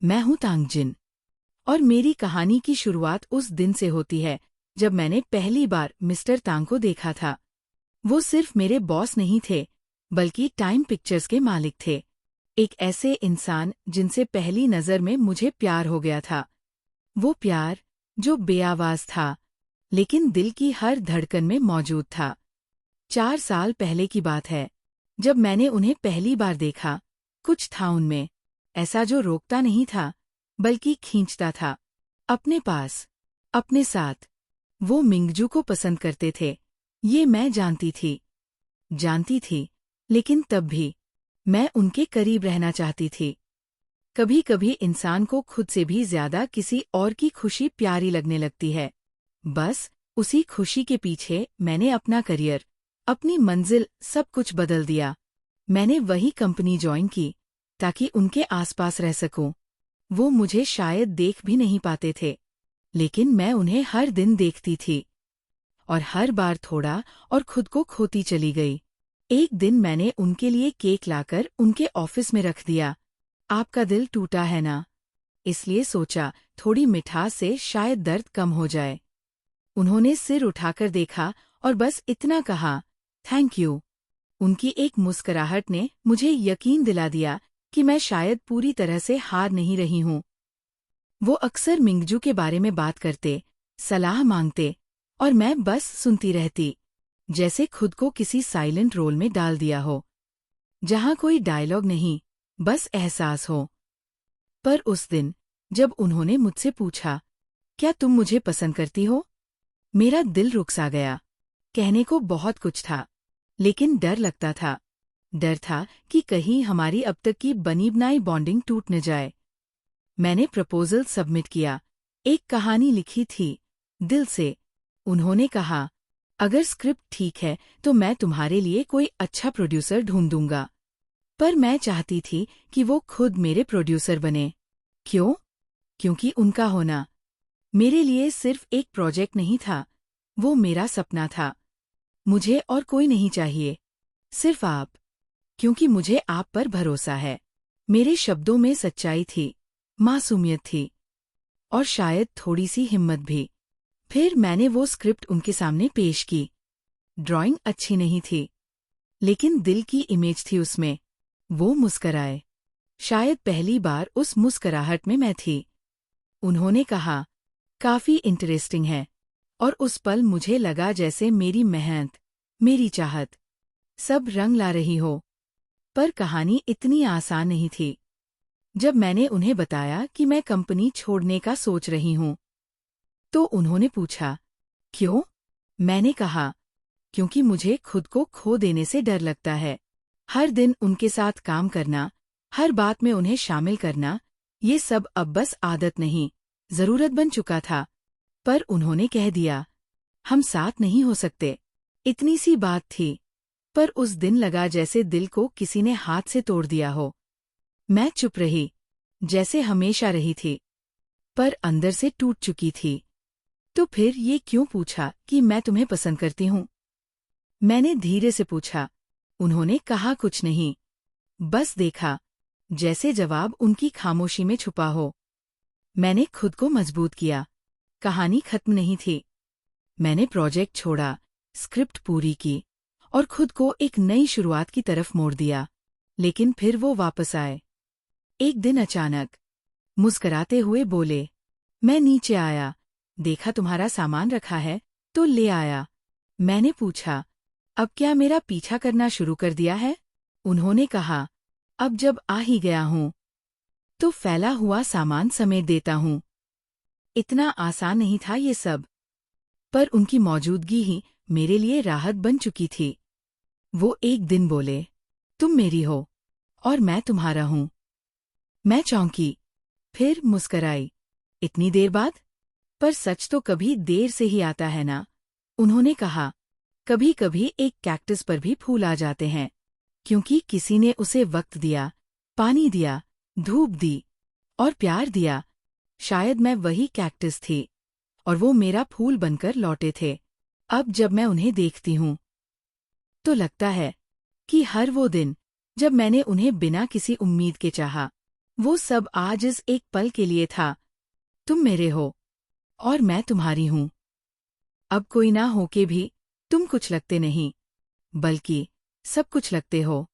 मैं हूँ तांगजिन और मेरी कहानी की शुरुआत उस दिन से होती है जब मैंने पहली बार मिस्टर तांग को देखा था। वो सिर्फ मेरे बॉस नहीं थे, बल्कि टाइम पिक्चर्स के मालिक थे। एक ऐसे इंसान जिनसे पहली नज़र में मुझे प्यार हो गया था। वो प्यार जो बेआवाज था, लेकिन दिल की हर धड़कन में मौजूद था। 4 साल पहले की बात है, जब मैंने उन्हें पहली बार देखा। कुछ था उनमें, ऐसा जो रोकता नहीं था, बल्कि खींचता था अपने पास, अपने साथ। वो मिंगजू को पसंद करते थे, ये मैं जानती थी, लेकिन तब भी मैं उनके करीब रहना चाहती थी। कभी कभी इंसान को खुद से भी ज्यादा किसी और की खुशी प्यारी लगने लगती है। बस उसी खुशी के पीछे मैंने अपना करियर, अपनी मंजिल, सब कुछ बदल दिया। मैंने वही कंपनी ज्वाइन की ताकि उनके आसपास रह सकूं। वो मुझे शायद देख भी नहीं पाते थे, लेकिन मैं उन्हें हर दिन देखती थी, और हर बार थोड़ा और खुद को खोती चली गई। एक दिन मैंने उनके लिए केक लाकर उनके ऑफिस में रख दिया। आपका दिल टूटा है ना? इसलिए सोचा थोड़ी मिठास से शायद दर्द कम हो जाए। उन्होंने सिर उठाकर देखा और बस इतना कहा, थैंक यू। उनकी एक मुस्कुराहट ने मुझे यकीन दिला दिया कि मैं शायद पूरी तरह से हार नहीं रही हूँ। वो अक्सर मिंगजू के बारे में बात करते, सलाह मांगते, और मैं बस सुनती रहती, जैसे खुद को किसी साइलेंट रोल में डाल दिया हो, जहाँ कोई डायलॉग नहीं, बस एहसास हो। पर उस दिन जब उन्होंने मुझसे पूछा, क्या तुम मुझे पसंद करती हो? मेरा दिल रुक सा गया। कहने को बहुत कुछ था, लेकिन डर लगता था। डर था कि कहीं हमारी अब तक की बनी बनाई बॉन्डिंग टूट न जाए। मैंने प्रपोजल सबमिट किया, एक कहानी लिखी थी, दिल से। उन्होंने कहा, अगर स्क्रिप्ट ठीक है तो मैं तुम्हारे लिए कोई अच्छा प्रोड्यूसर ढूंढ दूंगा। पर मैं चाहती थी कि वो खुद मेरे प्रोड्यूसर बने। क्यों? क्योंकि उनका होना मेरे लिए सिर्फ एक प्रोजेक्ट नहीं था, वो मेरा सपना था। मुझे और कोई नहीं चाहिए, सिर्फ आप। क्योंकि मुझे आप पर भरोसा है। मेरे शब्दों में सच्चाई थी, मासूमियत थी, और शायद थोड़ी सी हिम्मत भी। फिर मैंने वो स्क्रिप्ट उनके सामने पेश की। ड्राइंग अच्छी नहीं थी, लेकिन दिल की इमेज थी उसमें। वो मुस्कराए। शायद पहली बार उस मुस्कराहट में मैं थी। उन्होंने कहा, काफी इंटरेस्टिंग है। और उस पल मुझे लगा जैसे मेरी मेहनत, मेरी चाहत, सब रंग ला रही हो। पर कहानी इतनी आसान नहीं थी। जब मैंने उन्हें बताया कि मैं कंपनी छोड़ने का सोच रही हूँ, तो उन्होंने पूछा, क्यों? मैंने कहा, क्योंकि मुझे खुद को खो देने से डर लगता है। हर दिन उनके साथ काम करना, हर बात में उन्हें शामिल करना, ये सब अब बस आदत नहीं, जरूरत बन चुका था। पर उन्होंने कह दिया, हम साथ नहीं हो सकते। इतनी सी बात थी, पर उस दिन लगा जैसे दिल को किसी ने हाथ से तोड़ दिया हो। मैं चुप रही, जैसे हमेशा रही थी, पर अंदर से टूट चुकी थी। तो फिर ये क्यों पूछा कि मैं तुम्हें पसंद करती हूँ? मैंने धीरे से पूछा। उन्होंने कहा कुछ नहीं, बस देखा, जैसे जवाब उनकी खामोशी में छुपा हो। मैंने खुद को मजबूत किया। कहानी खत्म नहीं थी। मैंने प्रोजेक्ट छोड़ा, स्क्रिप्ट पूरी की, और खुद को एक नई शुरुआत की तरफ मोड़ दिया। लेकिन फिर वो वापस आए। एक दिन अचानक, मुस्कुराते हुए बोले, मैं नीचे आया, देखा तुम्हारा सामान रखा है, तो ले आया। मैंने पूछा, अब क्या मेरा पीछा करना शुरू कर दिया है? उन्होंने कहा, अब जब आ ही गया हूँ, तो फैला हुआ सामान समेट देता हूँ। इतना आसान नहीं था ये सब, पर उनकी मौजूदगी ही मेरे लिए राहत बन चुकी थी। वो एक दिन बोले, तुम मेरी हो, और मैं तुम्हारा हूँ। मैं चौंकी, फिर मुस्कराई। इतनी देर बाद? पर सच तो कभी देर से ही आता है ना? उन्होंने कहा, कभी कभी एक कैक्टस पर भी फूल आ जाते हैं, क्योंकि किसी ने उसे वक्त दिया, पानी दिया, धूप दी, और प्यार दिया। शायद मैं वही कैक्टस थी, और वो मेरा फूल बनकर लौटे थे। अब जब मैं उन्हें देखती हूँ, तो लगता है कि हर वो दिन जब मैंने उन्हें बिना किसी उम्मीद के चाहा, वो सब आज इस एक पल के लिए था। तुम मेरे हो और मैं तुम्हारी हूँ। अब कोई ना हो के भी तुम कुछ लगते नहीं, बल्कि सब कुछ लगते हो।